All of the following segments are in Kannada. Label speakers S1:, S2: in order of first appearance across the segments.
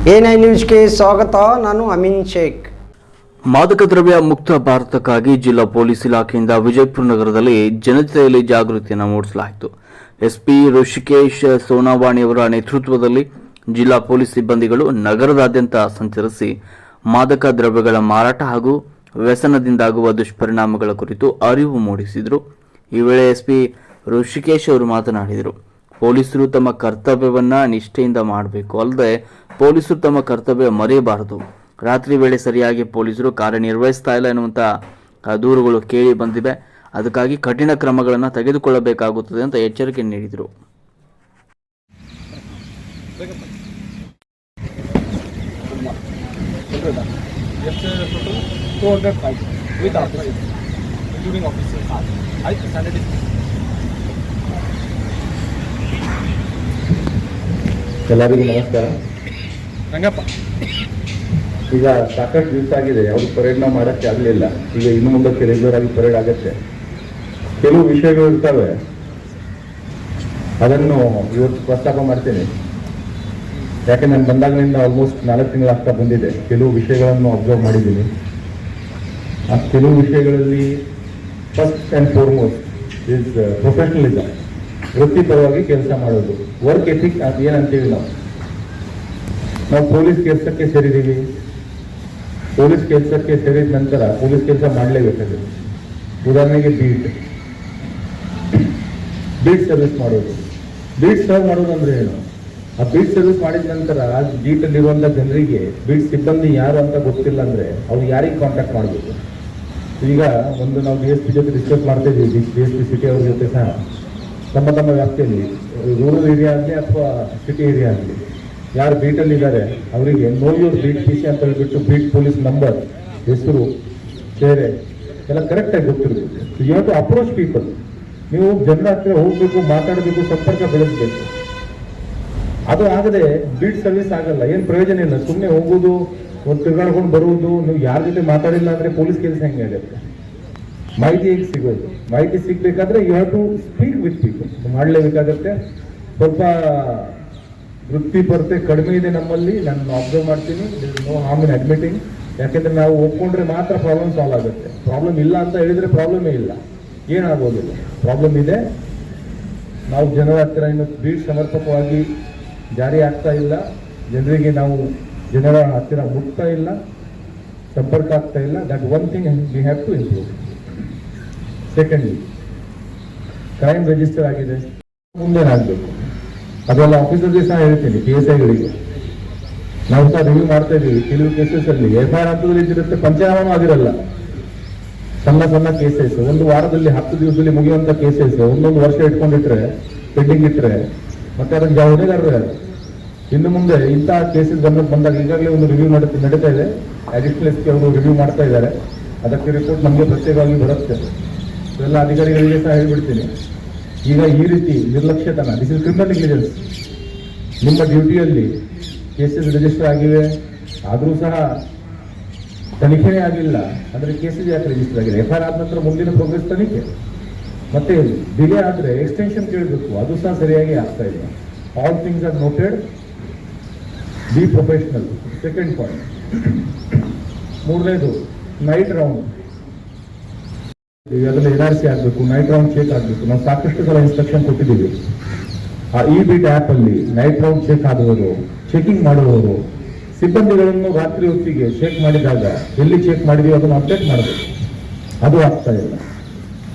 S1: A9 ನ್ಯೂಸ್ಗೆ ಸ್ವಾಗತ. ನಾನು ಅಮೀನ್ ಶೇಖ್.
S2: ಮಾದಕ ದ್ರವ್ಯ ಮುಕ್ತ ಭಾರತಕ್ಕಾಗಿ ಜಿಲ್ಲಾ ಪೊಲೀಸ್ ಇಲಾಖೆಯಿಂದ ವಿಜಯಪುರ ನಗರದಲ್ಲಿ ಜನತೆಯಲ್ಲಿ ಜಾಗೃತಿಯನ್ನು ಮೂಡಿಸಲಾಯಿತು. ಎಸ್ಪಿ ಋಷಿಕೇಶ್ ಸೋನಾವಾಣಿಯವರ ನೇತೃತ್ವದಲ್ಲಿ ಜಿಲ್ಲಾ ಪೊಲೀಸ್ ಸಿಬ್ಬಂದಿಗಳು ನಗರದಾದ್ಯಂತ ಸಂಚರಿಸಿ ಮಾದಕ ದ್ರವ್ಯಗಳ ಮಾರಾಟ ಹಾಗೂ ವ್ಯಸನದಿಂದಾಗುವ ದುಷ್ಪರಿಣಾಮಗಳ ಕುರಿತು ಅರಿವು ಮೂಡಿಸಿದರು. ಈ ವೇಳೆ ಎಸ್ಪಿ ಋಷಿಕೇಶ್ ಅವರು ಮಾತನಾಡಿದರು. ಪೊಲೀಸರು ತಮ್ಮ ಕರ್ತವ್ಯವನ್ನ ನಿಷ್ಠೆಯಿಂದ ಮಾಡಬೇಕು, ಅಲ್ಲದೆ ಪೊಲೀಸರು ತಮ್ಮ ಕರ್ತವ್ಯ ಮರೆಯಬಾರದು. ರಾತ್ರಿ ವೇಳೆ ಸರಿಯಾಗಿ ಪೊಲೀಸರು ಕಾರ್ಯನಿರ್ವಹಿಸ್ತಾ ಇಲ್ಲ ಎನ್ನುವಂತಹ ದೂರುಗಳು ಕೇಳಿ ಬಂದಿವೆ. ಅದಕ್ಕಾಗಿ ಕಠಿಣ ಕ್ರಮಗಳನ್ನು ತೆಗೆದುಕೊಳ್ಳಬೇಕಾಗುತ್ತದೆ ಅಂತ ಎಚ್ಚರಿಕೆ ನೀಡಿದರು.
S3: ಎಲ್ಲರಿಗೂ ನಮಸ್ಕಾರ.
S4: ರಂಗಪ್ಪ,
S3: ಈಗ ಸಾಕಷ್ಟು ದಿವಸ ಆಗಿದೆ, ಯಾವುದು ಪರೇಡ್ ನಾವು ಮಾಡೋಕ್ಕೆ ಆಗಲಿಲ್ಲ. ಈಗ ಇನ್ನು ಮುಂದಕ್ಕೆ ರೆಗ್ಯುಲರ್ ಆಗಿ ಪರೇಡ್ ಆಗುತ್ತೆ. ಕೆಲವು ವಿಷಯಗಳು ಇರ್ತವೆ, ಅದನ್ನು ಇವತ್ತು ಪ್ರಸ್ತಾಪ ಮಾಡ್ತೇನೆ. ಯಾಕೆ ನಾನು ಬಂದಾಗಲಿಂದ ಆಲ್ಮೋಸ್ಟ್ 4 ತಿಂಗಳಾಗ್ತಾ ಬಂದಿದೆ. ಕೆಲವು ವಿಷಯಗಳನ್ನು ಅಬ್ಸರ್ವ್ ಮಾಡಿದ್ದೀನಿ. ಆ ಕೆಲವು ವಿಷಯಗಳಲ್ಲಿ first and foremost is professionalism, ವೃತ್ತಿಪರವಾಗಿ ಕೆಲಸ ಮಾಡೋದು, ವರ್ಕ್ ಎಥಿಕ್ ಅದು ಏನಂತೀವಿ ನಾವು ಪೊಲೀಸ್ ಕೆಲಸಕ್ಕೆ ಸೇರಿದ್ದೀವಿ. ಪೊಲೀಸ್ ಕೆಲಸಕ್ಕೆ ಸೇರಿದ ನಂತರ ಪೊಲೀಸ್ ಕೆಲಸ ಮಾಡಲೇಬೇಕಾಗುತ್ತೆ. ಉದಾಹರಣೆಗೆ ಬೀಟ್ ಸರ್ವಿಸ್ ಮಾಡೋದು. ಬೀಟ್ ಸರ್ವ್ ಮಾಡೋದು ಅಂದ್ರೆ ಏನು? ಆ ಬೀಟ್ ಸರ್ವಿಸ್ ಮಾಡಿದ ನಂತರ ಆ ಬೀಟಲ್ಲಿರುವಂಥ ಜನರಿಗೆ ಬೀಟ್ ಸಿಬ್ಬಂದಿ ಯಾರು ಅಂತ ಗೊತ್ತಿಲ್ಲ ಅಂದ್ರೆ ಅವ್ರು ಯಾರಿಗೆ ಕಾಂಟ್ಯಾಕ್ಟ್ ಮಾಡಬೇಕು? ಈಗ ಒಂದು ನಾವು DSP ಜೊತೆ ಡಿಸ್ಕಸ್ ಮಾಡ್ತಾ ಇದ್ದೀವಿ, DSP ಸಿಟಿ ಅವ್ರ ಜೊತೆ ಸಹ. ತಮ್ಮ ತಮ್ಮ ವ್ಯಾಪ್ತಿಯಲ್ಲಿ ರೂರಲ್ ಏರಿಯಾ ಆಗಲಿ ಅಥವಾ ಸಿಟಿ ಏರಿಯಾ ಆಗಲಿ ಯಾರು ಬೀಟಲ್ಲಿ ಇದ್ದಾರೆ ಅವರಿಗೆ ನೋ ಯೂರ್ ಬೀಟ್ PC ಅಂತ ಹೇಳ್ಬಿಟ್ಟು ಬೀಟ್ ಪೊಲೀಸ್ ನಂಬರ್, ಹೆಸರು, ಚೇರೆ ಎಲ್ಲ ಕರೆಕ್ಟಾಗಿ ಗೊತ್ತಿರಬೇಕು. You have to approach people. ನೀವು ಜನರ ಹತ್ರ ಹೋಗ್ಬೇಕು, ಮಾತಾಡಬೇಕು, ಸಂಪರ್ಕ ಬೆಳೆಸಬೇಕು. ಅದು ಆಗದೆ ಬೀಟ್ ಸರ್ವಿಸ್ ಆಗಲ್ಲ, ಏನು ಪ್ರಯೋಜನ ಇಲ್ಲ. ಸುಮ್ಮನೆ ಹೋಗೋದು, ಒಂದು ತಿರ್ಗಾಡ್ಕೊಂಡು ಬರುವುದು, ನೀವು ಯಾರ ಜೊತೆ ಮಾತಾಡಿಲ್ಲ ಅಂದ್ರೆ ಪೊಲೀಸ್ ಕೆಲಸ ಹೆಂಗೆ ಆಗುತ್ತೆ? ಮಾಹಿತಿ ಹೇಗೆ ಸಿಗೋದು? ಮಾಹಿತಿ ಸಿಗ್ಬೇಕಾದ್ರೆ you have to speak with people. ಮಾಡಲೇಬೇಕಾಗತ್ತೆ. ಸ್ವಲ್ಪ ವೃತ್ತಿಪರತೆ ಕಡಿಮೆ ಇದೆ ನಮ್ಮಲ್ಲಿ, ನಾನು ಅಬ್ಸರ್ವ್ ಮಾಡ್ತೀನಿ. No harm in admitting. ಯಾಕೆಂದ್ರೆ ನಾವು ಒಪ್ಕೊಂಡ್ರೆ ಮಾತ್ರ ಪ್ರಾಬ್ಲಮ್ ಸಾಲ್ವ್ ಆಗುತ್ತೆ. ಪ್ರಾಬ್ಲಮ್ ಇಲ್ಲ ಅಂತ ಹೇಳಿದ್ರೆ ಪ್ರಾಬ್ಲಮೇ ಇಲ್ಲ, ಏನಾಗೋದಿಲ್ಲ. ಪ್ರಾಬ್ಲಮ್ ಇದೆ. ನಾವು ಜನರ ಹತ್ತಿರ ಇನ್ನು ಬೀಟ್ ಸಮರ್ಪಕವಾಗಿ ಜಾರಿ ಆಗ್ತಾ ಇಲ್ಲ. ಜನರಿಗೆ ನಾವು ಜನರ ಹತ್ತಿರ ಮುಟ್ತಾ ಇಲ್ಲ, ಸಂಪರ್ಕ ಆಗ್ತಾ ಇಲ್ಲ. That one thing we have to improve. Secondly, crime register ಆಗಿದೆ, ಮುಂದೇನಾಗಬೇಕು ಅದೆಲ್ಲ ಆಫೀಸರ್ಗೆ ಸಹ ಹೇಳ್ತೀನಿ. PSIಗಳಿಗೆ ನಾವು ಸಹ ರಿವ್ಯೂ ಮಾಡ್ತಾ ಇದ್ದೀವಿ. ಕೆಲವು ಕೇಸಸ್ ಅಲ್ಲಿ FIR ಹಂತದಲ್ಲಿ ಇದ್ದಿರುತ್ತೆ, ಪಂಚನಾಮನೂ ಆಗಿರಲ್ಲ. ಸಣ್ಣ ಸಣ್ಣ ಕೇಸಸ್, ಒಂದು ವಾರದಲ್ಲಿ 10 ದಿವಸದಲ್ಲಿ ಮುಗಿಯುವಂಥ ಕೇಸಸ್ ಒಂದೊಂದು ವರ್ಷ ಇಟ್ಕೊಂಡಿಟ್ರೆ, ಪೆಂಡಿಂಗ್ ಇಟ್ಟರೆ ಮತ್ತೆ ಅದಕ್ಕೆ ಹೊಣೆಗಾರರು ಯಾರು? ಇನ್ನು ಮುಂದೆ ಇಂತಹ ಕೇಸಸ್ ಗಮನಕ್ಕೆ ಬಂದಾಗ ಈಗಾಗಲೇ ಒಂದು ರಿವ್ಯೂ ನಡೀತಾ ಇದೆ. ಅಡಿಷನಲ್ SP ಅವರು ರಿವ್ಯೂ ಮಾಡ್ತಾ ಇದ್ದಾರೆ. ಅದಕ್ಕೆ ರಿಪೋರ್ಟ್ ನಮಗೆ ಪ್ರತ್ಯೇಕವಾಗಿ ಬರುತ್ತೆ. ಎಲ್ಲ ಅಧಿಕಾರಿಗಳಿಗೆ ಸಹ ಹೇಳ್ಬಿಡ್ತೀನಿ. ಈಗ ಈ ರೀತಿ ನಿರ್ಲಕ್ಷ್ಯತನ, ದಿಸ್ ಇಸ್ ಕ್ರಿಮಿನಲ್ ನೆಗ್ಲಿಜೆನ್ಸ್. ನಿಮ್ಮ ಡ್ಯೂಟಿಯಲ್ಲಿ ಕೇಸಸ್ ರಿಜಿಸ್ಟರ್ ಆಗಿವೆ, ಆದರೂ ಸಹ ತನಿಖೆನೇ ಆಗಿಲ್ಲ ಅಂದರೆ ಕೇಸಸ್ ಯಾಕೆ ರಿಜಿಸ್ಟರ್ ಆಗಿದೆ? FIR ಆದ ನಂತರ ಮುಂದಿನ ಪ್ರೋಗ್ರೆಸ್ ತನಿಖೆ. ಮತ್ತೆ ಡಿಲೇ ಆದರೆ ಎಕ್ಸ್ಟೆನ್ಷನ್ ಕೇಳಬೇಕು, ಅದು ಸಹ ಸರಿಯಾಗಿ ಆಗ್ತಾ ಇಲ್ಲ. All things are noted. B professional. Second point. ಮೂರನೇದು ನೈಟ್ ರೌಂಡ್. ಅದರಲ್ಲಿ NRC ಆಗಬೇಕು, ನೈಟ್ ರೌಂಡ್ ಚೆಕ್ ಆಗಬೇಕು. ನಾವು ಸಾಕಷ್ಟು ಸಲ ಇನ್ಸ್ಟ್ರಕ್ಷನ್ ಕೊಟ್ಟಿದ್ದೀವಿ. ಆ E-Beat ಆ್ಯಪ್ ಅಲ್ಲಿ ನೈಟ್ ರೌಂಡ್ ಚೆಕ್ ಆದವರು, ಚೆಕಿಂಗ್ ಮಾಡುವವರು, ಸಿಬ್ಬಂದಿಗಳನ್ನು ರಾತ್ರಿ ಹೊತ್ತಿಗೆ ಚೆಕ್ ಮಾಡಿದಾಗ ಎಲ್ಲಿ ಚೆಕ್ ಮಾಡಿದೀವಿ ಅದನ್ನು ಅಪ್ಡೇಟ್ ಮಾಡಬೇಕು. ಅದು ಆಗ್ತಾ ಇಲ್ಲ.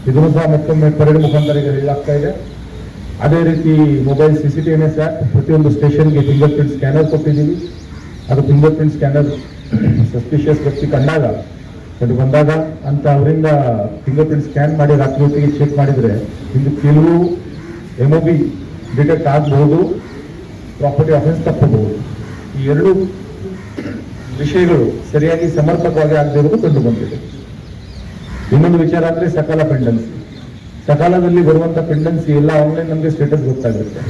S3: ಇದನ್ನು ಸಹ ಮತ್ತೊಮ್ಮೆ ಪರೇಡ್ ಮುಖಾಂತರ ಈಗ ಹೇಳಾಗ್ತಾ ಇದೆ. ಅದೇ ರೀತಿ ಮೊಬೈಲ್ CCTVNS ಆ್ಯಪ್, ಪ್ರತಿಯೊಂದು ಸ್ಟೇಷನ್ಗೆ ಫಿಂಗರ್ ಪ್ರಿಂಟ್ ಸ್ಕ್ಯಾನರ್ ಕೊಟ್ಟಿದ್ದೀವಿ. ಅದು ಫಿಂಗರ್ ಪ್ರಿಂಟ್ ಸ್ಕ್ಯಾನರ್ ಸಸ್ಪಿಷಿಯಸ್ ವ್ಯಕ್ತಿ ಕಂಡಾಗ, ಅದು ಬಂದಾಗ ಅಂತ ಅವರಿಂದ ಫಿಂಗರ್ ಪ್ರಿಂಟ್ ಸ್ಕ್ಯಾನ್ ಮಾಡಿ ರಾತ್ರಿ ಹೊತ್ತಿಗೆ ಚೆಕ್ ಮಾಡಿದರೆ ಇದು ಕೆಲವು MOB ಡಿಟೆಕ್ಟ್ ಆಗಬಹುದು, ಪ್ರಾಪರ್ಟಿ ಅಫೆನ್ಸ್ ತಪ್ಪಬಹುದು. ಈ ಎರಡು ವಿಷಯಗಳು ಸರಿಯಾಗಿ ಸಮರ್ಪಕವಾಗಿ ಆಗದೆ ಇರುವುದು ಕಂಡು ಬಂದಿದೆ. ಇನ್ನೊಂದು ವಿಚಾರ ಅಂದರೆ ಸಕಾಲ ಪೆಂಡೆನ್ಸಿ. ಸಕಾಲದಲ್ಲಿ ಬರುವಂಥ ಪೆಂಡೆನ್ಸಿ ಎಲ್ಲ ಆನ್ಲೈನ್ ನಮಗೆ ಸ್ಟೇಟಸ್ ಗೊತ್ತಾಗುತ್ತೆ.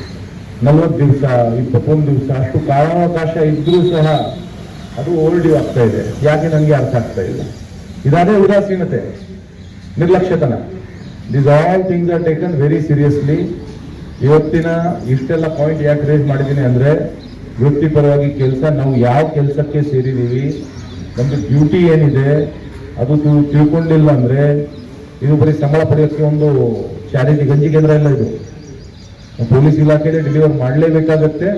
S3: 40 ದಿವಸ, 21 ದಿವಸ ಅಷ್ಟು ಕಾಲಾವಕಾಶ ಇದ್ರೂ ಸಹ ಅದು ಓವರ್ ಡ್ಯೂ ಆಗ್ತಾ ಇದೆ. ಯಾಕೆ ನನಗೆ ಅರ್ಥ ಆಗ್ತಾ ಇಲ್ಲ. ಇದಾದೇ ಉದಾಸೀನತೆ, ನಿರ್ಲಕ್ಷ್ಯತನ. These all things are taken very seriously. ಇವತ್ತಿನ ಇಷ್ಟೆಲ್ಲ ಪಾಯಿಂಟ್ ಯಾಕೆ ರೇಸ್ ಮಾಡಿದ್ದೀನಿ ಅಂದ್ರೆ ವೃತ್ತಿಪರವಾಗಿ ಕೆಲಸ, ನಾವು ಯಾವ ಕೆಲಸಕ್ಕೆ ಸೇರಿದ್ದೀವಿ, ನಮ್ದು ಡ್ಯೂಟಿ ಏನಿದೆ ಅದು ತಿಳ್ಕೊಂಡಿಲ್ಲ ಅಂದ್ರೆ ಇದು ಬರೀ ಸಂಬಳ ಪಡೆಯೋಕ್ಕೆ ಒಂದು ಚಾರಿಟಿ ಗಂಜಿ ಕೇಂದ್ರ ಇಲ್ಲ. ಇದು ಪೊಲೀಸ್ ಇಲಾಖೆಯಲ್ಲಿ ಡೆಲಿವರ್ ಮಾಡಲೇಬೇಕಾಗತ್ತೆ.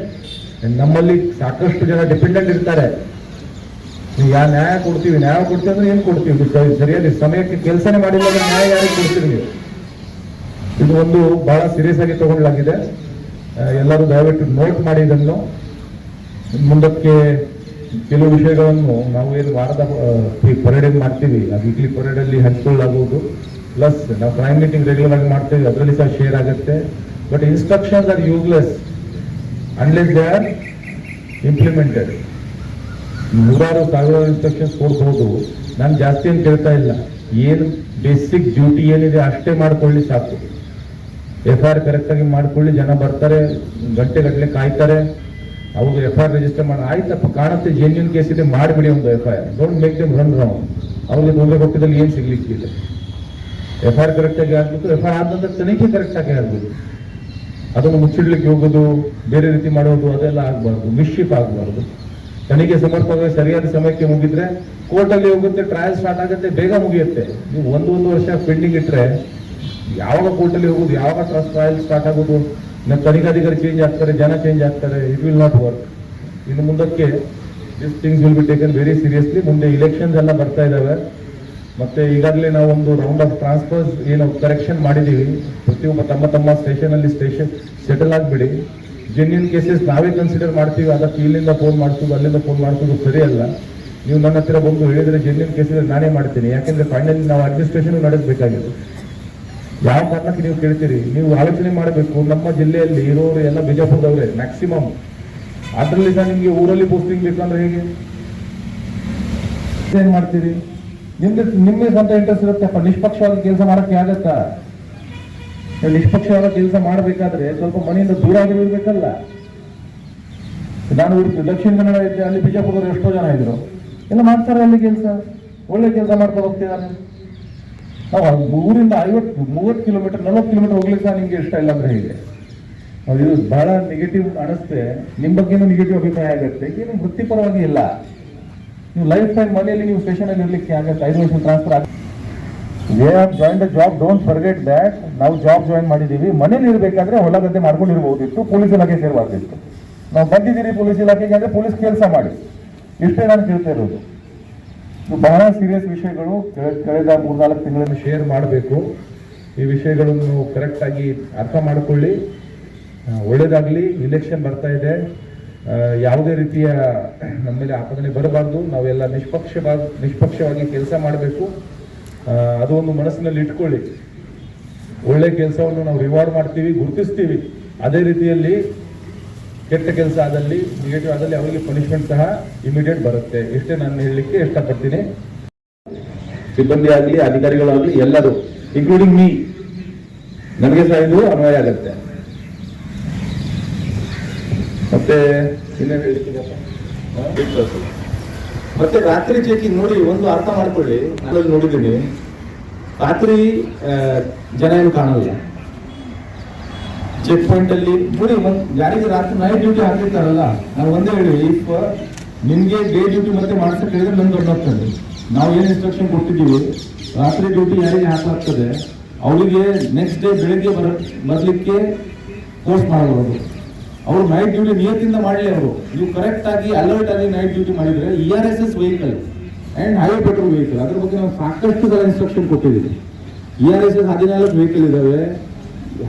S3: ನಮ್ಮಲ್ಲಿ ಸಾಕಷ್ಟು ಜನ ಡಿಪೆಂಡೆಂಟ್ ಇರ್ತಾರೆ. ನೀವು ನ್ಯಾಯ ಕೊಡ್ತೀವಿ ಅಂದ್ರೆ ಏನ್ ಕೊಡ್ತೀವಿ? ಸರಿಯಾದ ಸಮಯಕ್ಕೆ ಕೆಲಸನೇ ಮಾಡಿಲ್ಲ ಅಂದ್ರೆ ನ್ಯಾಯ ಯಾರಿಗೆ ಕೊಡ್ತೀವಿ ನೀವು? ಇದು ಒಂದು ಬಹಳ ಸೀರಿಯಸ್ ಆಗಿ ತಗೊಳ್ಳಲಾಗಿದೆ. ಎಲ್ಲರೂ ದಯವಿಟ್ಟು ನೋಟ್ ಮಾಡಿ ಇದನ್ನು. ಮುಂದಕ್ಕೆ ಕೆಲವು ವಿಷಯಗಳನ್ನು ನಾವು ಏನು ವಾರದ ಪರೇಡ್ ಮಾಡ್ತೀವಿ, ಆ ವೀಕ್ಲಿ ಪರೇಡ್ ಅಲ್ಲಿ ಹಂಚಿಕೊಳ್ಳಲಾಗುವುದು. ಪ್ಲಸ್ ನಾವು ಕ್ರೈಮ್ ಮೀಟಿಂಗ್ ರೆಗ್ಯುಲರ್ ಆಗಿ ಮಾಡ್ತೀವಿ, ಅದರಲ್ಲಿ ಸಹ ಶೇರ್ ಆಗುತ್ತೆ. But instructions are useless unless they are implemented. ನೂರಾರು ಸಾವಿರಾರು ಇನ್ಸ್ಟ್ರಕ್ಷನ್ಸ್ ಕೊಡ್ಬಹುದು. ನಾನು ಜಾಸ್ತಿ ಏನು ಕೇಳ್ತಾ ಇಲ್ಲ. ಏನು ಬೇಸಿಕ್ ಡ್ಯೂಟಿ ಏನಿದೆ ಅಷ್ಟೇ ಮಾಡ್ಕೊಳ್ಳಿ ಸಾಕು. FIR ಕರೆಕ್ಟಾಗಿ ಮಾಡ್ಕೊಳ್ಳಿ. ಜನ ಬರ್ತಾರೆ, ಗಂಟೆಗಟ್ಟಲೆ ಕಾಯ್ತಾರೆ, ಅವ್ರು FIR ರಿಜಿಸ್ಟರ್ ಮಾಡಿ ಆಯ್ತಪ್ಪ ಕಾಣುತ್ತೆ ಜೆನ್ಯೂನ್ ಕೇಸ್ ಇದೆ ಮಾಡಿಬಿಡಿ ಒಂದು FIR. Don't make them run round. ಅವ್ರಿಗೆ ತೊಂದರೆ ಕೊಟ್ಟಿದ್ದಲ್ಲಿ ಏನು ಸಿಗ್ಲಿಕ್ಕಿದೆ. FIR ಕರೆಕ್ಟಾಗಿ ಆಗ್ಬೇಕು. FIR ಆದ ನಂತರ ತನಿಖೆ ಕರೆಕ್ಟಾಗಿ ಆಗ್ಬೇಕು. ಅದನ್ನು ಮುಚ್ಚಿಡ್ಲಿಕ್ಕೆ ಹೋಗೋದು, ಬೇರೆ ರೀತಿ ಮಾಡೋದು ಅದೆಲ್ಲ ಆಗ್ಬಾರ್ದು. ಮಿಶ್ಚಿಫ್ ಆಗಬಾರ್ದು. ತನಿಖೆ ಸಮರ್ಪಕವಾಗಿ ಸರಿಯಾದ ಸಮಯಕ್ಕೆ ಮುಗಿದ್ರೆ ಕೋರ್ಟಲ್ಲಿ ಹೋಗುತ್ತೆ, ಟ್ರಯಲ್ ಸ್ಟಾರ್ಟ್ ಆಗುತ್ತೆ, ಬೇಗ ಮುಗಿಯುತ್ತೆ. ನೀವು ಒಂದು ವರ್ಷ ಪೆಂಡಿಂಗ್ ಇಟ್ಟರೆ ಯಾವಾಗ ಕೋರ್ಟಲ್ಲಿ ಹೋಗೋದು, ಯಾವಾಗ ಟ್ರಯಲ್ ಸ್ಟಾರ್ಟ್ ಆಗೋದು? ನಮ್ಮ ತನಿಖಾಧಿಕಾರಿ ಚೇಂಜ್ ಆಗ್ತಾರೆ, ಜನ ಚೇಂಜ್ ಆಗ್ತಾರೆ. It will not work. ಇನ್ನು ಮುಂದಕ್ಕೆ this things will be taken very seriously. ಮುಂದೆ ಇಲೆಕ್ಷನ್ಸ್ ಎಲ್ಲ ಬರ್ತಾ ಇದ್ದಾವೆ. ಮತ್ತೆ ಈಗಾಗಲೇ ನಾವು ಒಂದು ರೌಂಡ್ ಆಫ್ ಟ್ರಾನ್ಸ್ಫರ್ಸ್ ಏನು ಕರೆಕ್ಷನ್ ಮಾಡಿದ್ದೀವಿ. ಪ್ರತಿಯೊಬ್ಬ ತಮ್ಮ ಸ್ಟೇಷನ್ ಸೆಟಲ್ ಆಗಿಬಿಡಿ. ಜೆನ್ಯೂನ್ ಕೇಸಸ್ ನಾವೇ ಕನ್ಸಿಡರ್ ಮಾಡ್ತೀವಿ. ಅದಕ್ಕೆ ಇಲ್ಲಿಂದ ಫೋನ್ ಮಾಡ್ಸೋದು, ಅಲ್ಲಿಂದ ಫೋನ್ ಮಾಡ್ಸೋದು ಸರಿ ಅಲ್ಲ. ನೀವು ನನ್ನ ಹತ್ತಿರ ಬಂದು ಹೇಳಿದ್ರೆ ಜೆನ್ಯೂನ್ ಕೇಸಸ್ ನಾನೇ ಮಾಡ್ತೀನಿ. ಯಾಕೆಂದ್ರೆ ಫೈನಲಿ ನಾವು ಅಡ್ಮಿನಿಸ್ಟ್ರೇಷನ್ ನಡೆಸಬೇಕಾಗಿದೆ. ಯಾವ ಕಾರಣಕ್ಕೆ ನೀವು ಕೇಳ್ತೀರಿ? ನೀವು ಆಲೋಚನೆ ಮಾಡಬೇಕು. ನಮ್ಮ ಜಿಲ್ಲೆಯಲ್ಲಿ ಇರೋರು ಎಲ್ಲ ಬಿಜಾಪುರದವರೇ ಮ್ಯಾಕ್ಸಿಮಮ್. ಅದರಲ್ಲಿ ಸಹ ನಿಮ್ಗೆ ಊರಲ್ಲಿ ಪೋಸ್ಟಿಂಗ್ ಬೇಕಂದ್ರೆ ಹೇಗೆ ಏನ್ ಮಾಡ್ತೀರಿ? ನಿಮ್ಗೆ ಸ್ವಂತ ಇಂಟ್ರೆಸ್ಟ್ ಇರುತ್ತಪ್ಪ. ನಿಷ್ಪಕ್ಷವಾಗಿ ಕೆಲಸ ಮಾಡಕ್ಕೆ ಆಗತ್ತಾ? ನಿಷ್ಪಕ್ಷವಾದ ಕೆಲಸ ಮಾಡಬೇಕಾದ್ರೆ ಸ್ವಲ್ಪ ಮನೆಯಿಂದ ದೂರ ಆಗಿರ್ಬೇಕಲ್ಲ. ನಾನು ದಕ್ಷಿಣ ಕನ್ನಡ ಇದ್ದೆ, ಅಲ್ಲಿ ಬಿಜಾಪುರದವರು ಎಷ್ಟೋ ಜನ ಇದ್ರು, ಎಲ್ಲ ಮಾಡ್ತಾರೆ ಅಲ್ಲಿ ಕೆಲಸ, ಒಳ್ಳೆ ಕೆಲಸ ಮಾಡ್ಕೊಂಡು ಹೋಗ್ತಿದ್ದಾರೆ. ನಾವು ಊರಿಂದ 30 ಕಿಲೋಮೀಟರ್ 40 ಕಿಲೋಮೀಟರ್ ಹೋಗ್ಲಿಕ್ಕೆ ಸಹ ನಿಮ್ಗೆ ಇಷ್ಟ ಇಲ್ಲ ಅಂದ್ರೆ ಹೇಗೆ? ಇದು ಬಹಳ ನೆಗೆಟಿವ್ ಅನಿಸುತ್ತೆ. ನಿಮ್ಮ ಬಗ್ಗೆನೂ ನೆಗೆಟಿವ್ ಅಭಿಪ್ರಾಯ ಆಗುತ್ತೆ. ಏನು ವೃತ್ತಿಪರವಾಗಿ ಇಲ್ಲ. ನೀವು ಲೈಫ್ ಟೈಮ್ ಮನೆಯಲ್ಲಿ ನೀವು ಸ್ಟೇಷನ್ ಅಲ್ಲಿ ಇರ್ಲಿಕ್ಕೆ ಆಗುತ್ತೆ. 5 ವರ್ಷ ಟ್ರಾನ್ಸ್ಫರ್ ಆಗುತ್ತೆ. They are join the job. Don't forget that. ನಾವು ಜಾಬ್ ಜಾಯಿನ್ ಮಾಡಿದ್ದೀವಿ. ಮನೇಲಿ ಇರಬೇಕಾದ್ರೆ ಹೊಲ ಗದ್ದೆ ಮಾಡ್ಕೊಂಡಿರ್ಬೋದಿತ್ತು, ಪೊಲೀಸ್ ಇಲಾಖೆ ಸೇರಬಾರ್ದಿತ್ತು. ನಾವು ಬಂದಿದ್ದೀರಿ ಪೊಲೀಸ್ ಇಲಾಖೆಗೆ ಅಂದ್ರೆ ಪೊಲೀಸ್ ಕೆಲಸ ಮಾಡಿ. ಇಷ್ಟೇ ನಾನು ಕೇಳ್ತಾ ಇರೋದು. ಬಹಳ ಸೀರಿಯಸ್ ವಿಷಯಗಳು ಕಳೆದ 3-4 ತಿಂಗಳಲ್ಲಿ ಶೇರ್ ಮಾಡಬೇಕು. ಈ ವಿಷಯಗಳನ್ನು ಕರೆಕ್ಟಾಗಿ ಅರ್ಥ ಮಾಡಿಕೊಳ್ಳಿ. ಒಳ್ಳೇದಾಗಲಿ. ಇಲೆಕ್ಷನ್ ಬರ್ತಾ ಇದೆ. ಯಾವುದೇ ರೀತಿಯ ನಮ್ಮ ಮೇಲೆ ಆಪಾದನೆ ಬರಬಾರ್ದು. ನಾವೆಲ್ಲ ನಿಷ್ಪಕ್ಷವಾಗಿ ಕೆಲಸ ಮಾಡಬೇಕು. ಅದು ಒಂದು ಮನಸ್ಸಿನಲ್ಲಿ ಇಟ್ಕೊಳ್ಳಿ. ಒಳ್ಳೆ ಕೆಲಸವನ್ನು ನಾವು ರಿವಾರ್ಡ್ ಮಾಡ್ತೀವಿ, ಗುರುತಿಸ್ತೀವಿ. ಅದೇ ರೀತಿಯಲ್ಲಿ ಕೆಟ್ಟ ಕೆಲಸ ಆದಲ್ಲಿ, ನೆಗೆಟಿವ್ ಆದಲ್ಲಿ ಅವರಿಗೆ ಪನಿಷ್ಮೆಂಟ್ ಸಹ ಇಮಿಡಿಯೇಟ್ ಬರುತ್ತೆ. ಇಷ್ಟೇ ನಾನು ಹೇಳಲಿಕ್ಕೆ ಇಷ್ಟಪಡ್ತೀನಿ. ಸಿಬ್ಬಂದಿ ಆಗಲಿ, ಅಧಿಕಾರಿಗಳಾಗಲಿ, ಎಲ್ಲರೂ ಇನ್ಕ್ಲೂಡಿಂಗ್ ಮೀ, ನನಗೆ ಸಹ ಇದು ಅನ್ವಯ ಆಗುತ್ತೆ. ಮತ್ತೆ ಇನ್ನೇನು ಹೇಳ್ತೀನಪ್ಪ? ಮತ್ತೆ ರಾತ್ರಿ ಚೆಕಿಂಗ್ ನೋಡಿ, ಒಂದು ಅರ್ಥ ಮಾಡ್ಕೊಳ್ಳಿ. ನಾನು ನೋಡಿದ್ದೀನಿ, ರಾತ್ರಿ ಜನ ಏನು ಕಾಣಲ್ಲ. ಚೆಕ್ ಪಾಯಿಂಟ್ ಅಲ್ಲಿ ನೋಡಿ, ಯಾರಿಗೆ ರಾತ್ರಿ ನೈಟ್ ಡ್ಯೂಟಿ ಹಾಕಿರ್ತಾರಲ್ಲ, ನಾವು ಒಂದೇ ಹೇಳಿ, ಇಫ್ ನಿಮ್ಗೆ ಡೇ ಡ್ಯೂಟಿ ಮತ್ತೆ ಮಾಡ್ಸಕ್ ಹೇಳಿದ್ರೆ ನಮ್ಗೆ ದೊಡ್ಡಾಗ್ತದೆ. ನಾವು ಏನು ಇನ್ಸ್ಟ್ರಕ್ಷನ್ ಕೊಟ್ಟಿದ್ದೀವಿ, ರಾತ್ರಿ ಡ್ಯೂಟಿ ಯಾರಿಗೆ ಹಾಕಲಾಗ್ತದೆ ಅವರಿಗೆ ನೆಕ್ಸ್ಟ್ ಡೇ ಬೆಳಿಗ್ಗೆ ಬರ್ಲಿಕ್ಕೆ ಫೋರ್ಸ್ ಮಾಡಬಹುದು. ಅವರು ನೈಟ್ ಡ್ಯೂಟಿ ನಿಯತ್ತಿಂದ ಮಾಡಲಿ. ಅವರು ನೀವು ಕರೆಕ್ಟ್ ಆಗಿ ಅಲರ್ಟ್ ಆಗಿ ನೈಟ್ ಡ್ಯೂಟಿ ಮಾಡಿದ್ರೆ ERSS vehicle and highway patrol vehicle, ಅದ್ರ ಬಗ್ಗೆ ನಾವು ಸಾಕಷ್ಟು ಸಲ ಇನ್ಸ್ಟ್ರಕ್ಷನ್ ಕೊಟ್ಟಿದ್ದೀವಿ. ERSS 14 ವೆಹಿಕಲ್ ಇದಾವೆ,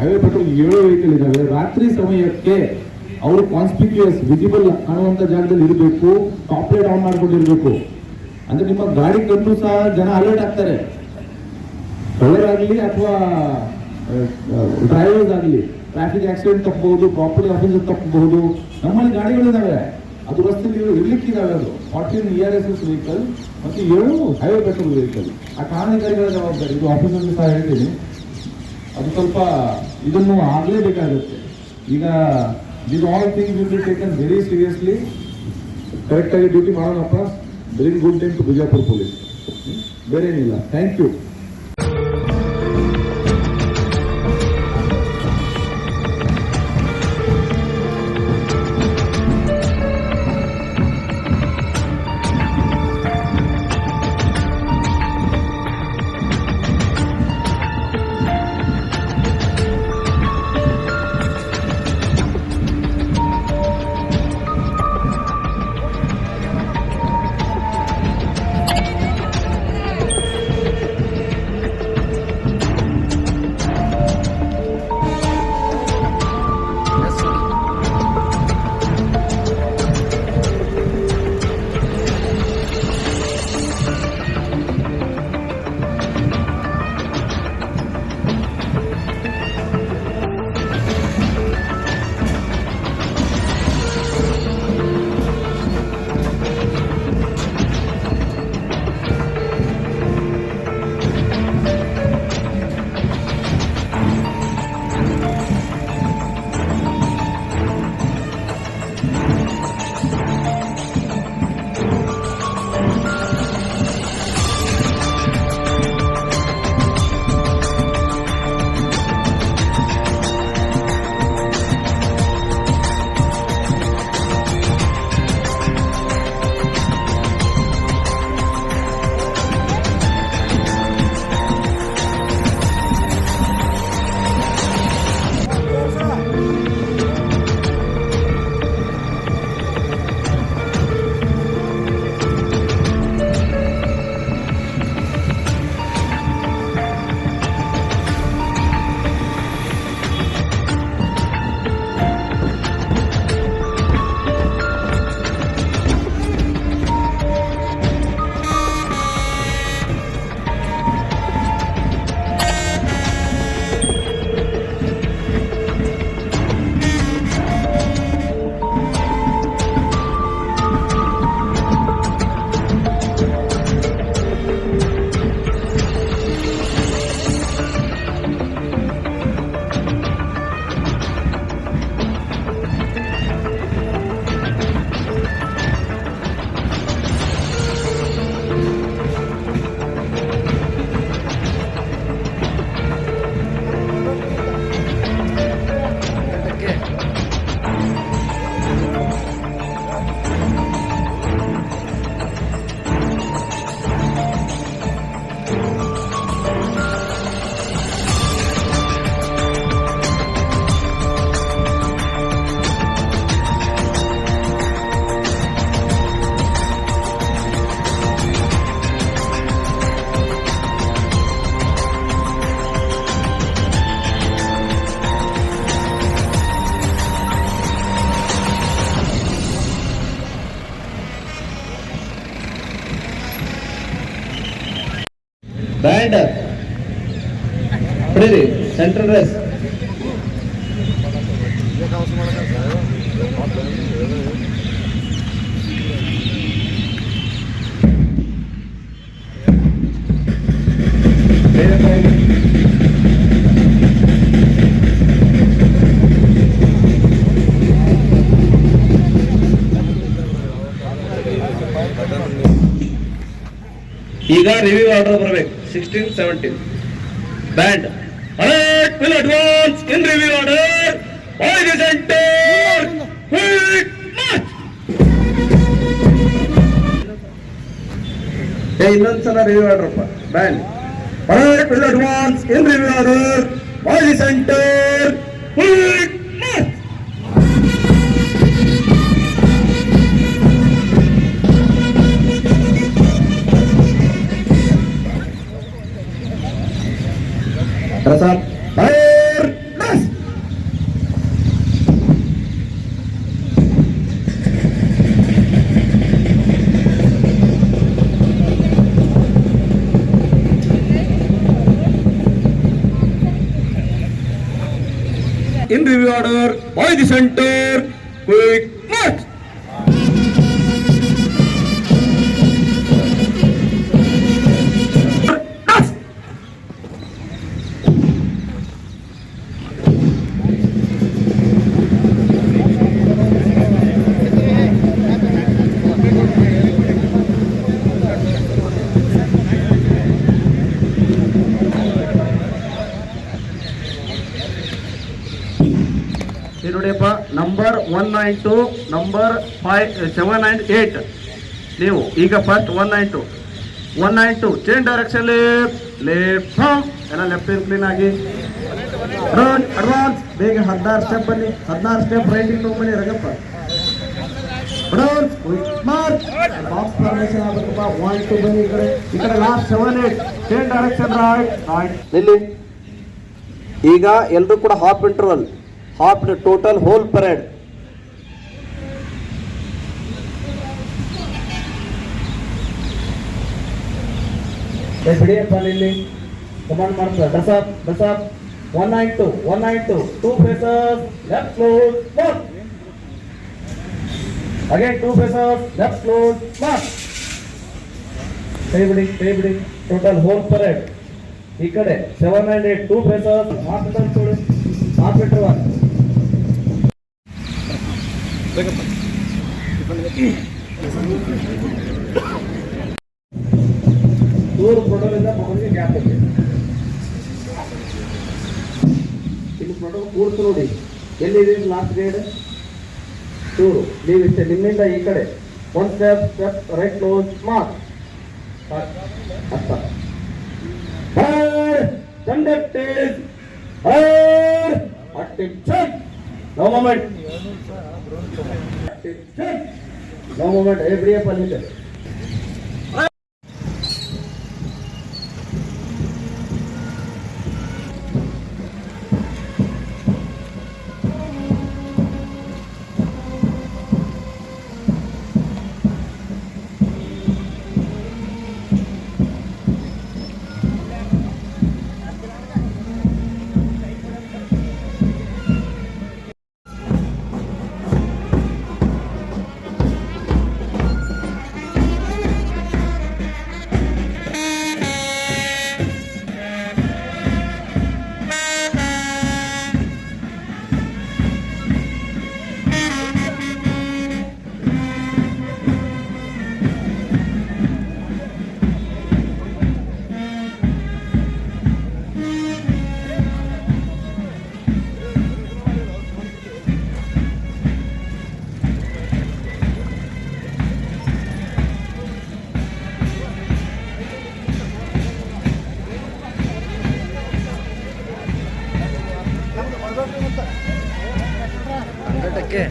S3: ಹೈವೇ ಪೆಟ್ರೋಲ್ 7 ವೆಹಿಕಲ್ ಇದಾವೆ. ರಾತ್ರಿ ಸಮಯಕ್ಕೆ ಅವರು ಕಾನ್ಸ್ಪಿಕ್ಯೂಯಸ್ ವಿಸಿಬಲ್ ಕಾಣುವಂತ ಜಾಗದಲ್ಲಿ ಇರಬೇಕು. ಟಾಪ್ ಲೈಟ್ ಆನ್ ಮಾಡ್ಕೊಂಡಿರ್ಬೇಕು. ಅಂದ್ರೆ ನಿಮ್ಮ ಗಾಡಿ ಕಂಡು ಸಹ ಜನ ಅಲರ್ಟ್ ಆಗ್ತಾರೆ. ಕಳ್ಳರಾಗಲಿ ಅಥವಾ ಡ್ರೈವರ್ಸ್ ಆಗಲಿ. ಟ್ರಾಫಿಕ್ ಆಕ್ಸಿಡೆಂಟ್ ತಪ್ಪಬಹುದು, ಪ್ರಾಪರ್ಟಿ ಆಫೀಸರ್ ತಪ್ಪಬಹುದು. ನಮ್ಮಲ್ಲಿ ಗಾಡಿಗಳಿದಾವೆ, ಅದು ರಸ್ತೆಯಲ್ಲಿ ಇರ್ಲಿಕ್ಕಿದಾವೆ. ಅದು 14 ERSS ವೆಹಿಕಲ್ ಮತ್ತು 7 ಹೈವೇ ಪೆಟ್ರೋಲ್ ವೆಹಿಕಲ್. ಆ ಠಾಣಾಧಿಕಾರಿಗಳ ಜವಾಬ್ದಾರಿ. ಇದು ಆಫೀಸರ್ಗೆ ಸಹ ಹೇಳ್ತೀನಿ. ಅದು ಸ್ವಲ್ಪ ಇದನ್ನು ಆಗಲೇಬೇಕಾಗುತ್ತೆ. ಈಗ this all things will be taken very seriously. ಕರೆಕ್ಟಾಗಿ ಡ್ಯೂಟಿ ಮಾಡೋಣಪ್ಪ. Bring good time to Bijapur police. ಬೇರೆ ಏನಿಲ್ಲ. Thank you.
S4: ಬ್ಯಾಂಡ್ ಹೊಡೀರಿ ಸೆಂಟ್ರಲ್ ರೇಸ್. ಈಗ ರಿವ್ಯೂ ಆರ್ಡರ್ ಬರಬೇಕು. 16, 17 band alert will advance in review order by the centre quick march. ಇನ್ನೊಂದ್ಸಲ review order band alert will advance in review order by the centre quick march. Prasad fire dash. In review order by the center, quick march. ನೋಡಿಯಪ್ಪ, ನಂಬರ್ 192, ನಂಬರ್ 7 and 8 ನೀವು ಈಗ ಫಸ್ಟ್ 192 ಚೇಂಜ್ ಡೈರೆಕ್ಷನ್ ಲೆಫ್ಟ್ ಎಲ್ಲ ಲೆಫ್ಟ್ ಕ್ಲೀನ್ ಆಗಿ ಅಡ್ವಾನ್ಸ್ ಬೇಗ 16 ಸ್ಟೆಪ್ ಬನ್ನಿ. 16 ಸ್ಟೆಪ್ ರೈಟಿಂಗ್ ಬನ್ನಿ ರಗಪ್ಪ. ಮಾರ್ಚ್ ಬಾಕ್ಸ್ ಫಾರ್ಮೇಷನ್ ಆಗಬೇಕಪ್ಪ. 1 2 ಬನ್ನಿ ಈ ಕಡೆ ಲಾಸ್ಟ್ 7 8 ಚೇಂಜ್ ಡೈರೆಕ್ಷನ್ ರೈಟ್ ನಿಲ್ಲಿ. ಈಗ ಎಲ್ಲರೂ ಕೂಡ half interval, half the total whole parade. ಬಿಡಿಯಪ್ಪ ಇಲ್ಲಿ ಕಮಾಂಡ್ ಮಾಡ್ತಾರೆ. Dress up 192 2 faces left close march. Again 2 faces left close march. ಕೈ ಬಿಡಿ ಟೋಟಲ್ ಹೋಲ್ parade. ಈ ಕಡೆ 7 and 8 2 faces half ಇಂಟರ್ವಲ್ ದೂರ ಫೋಟೋದಿಂದ ಮಗುವಿಗೆ ಗ್ಯಾಪ್ ಇದೆ. ಇಲ್ಲಿ ಫೋಟೋ ಕೂರ್ತು ನೋಡಿ ಎಲ್ಲಿದೆ ಲಾಸ್ಟ್ ಗ್ರೇಡ್ ಟೂರು. ನೀವಿಷ್ಟೇ ನಿಮ್ಮಿಂದ ಈ ಕಡೆ 1 ಸ್ಟೆಪ್ ರೈಟ್ ಕ್ಲೋಸ್ ಮಾರ್ಕ್. ಅರ್ಥ conductor attention, no moment, attention, no moment, every apology.
S1: Okay.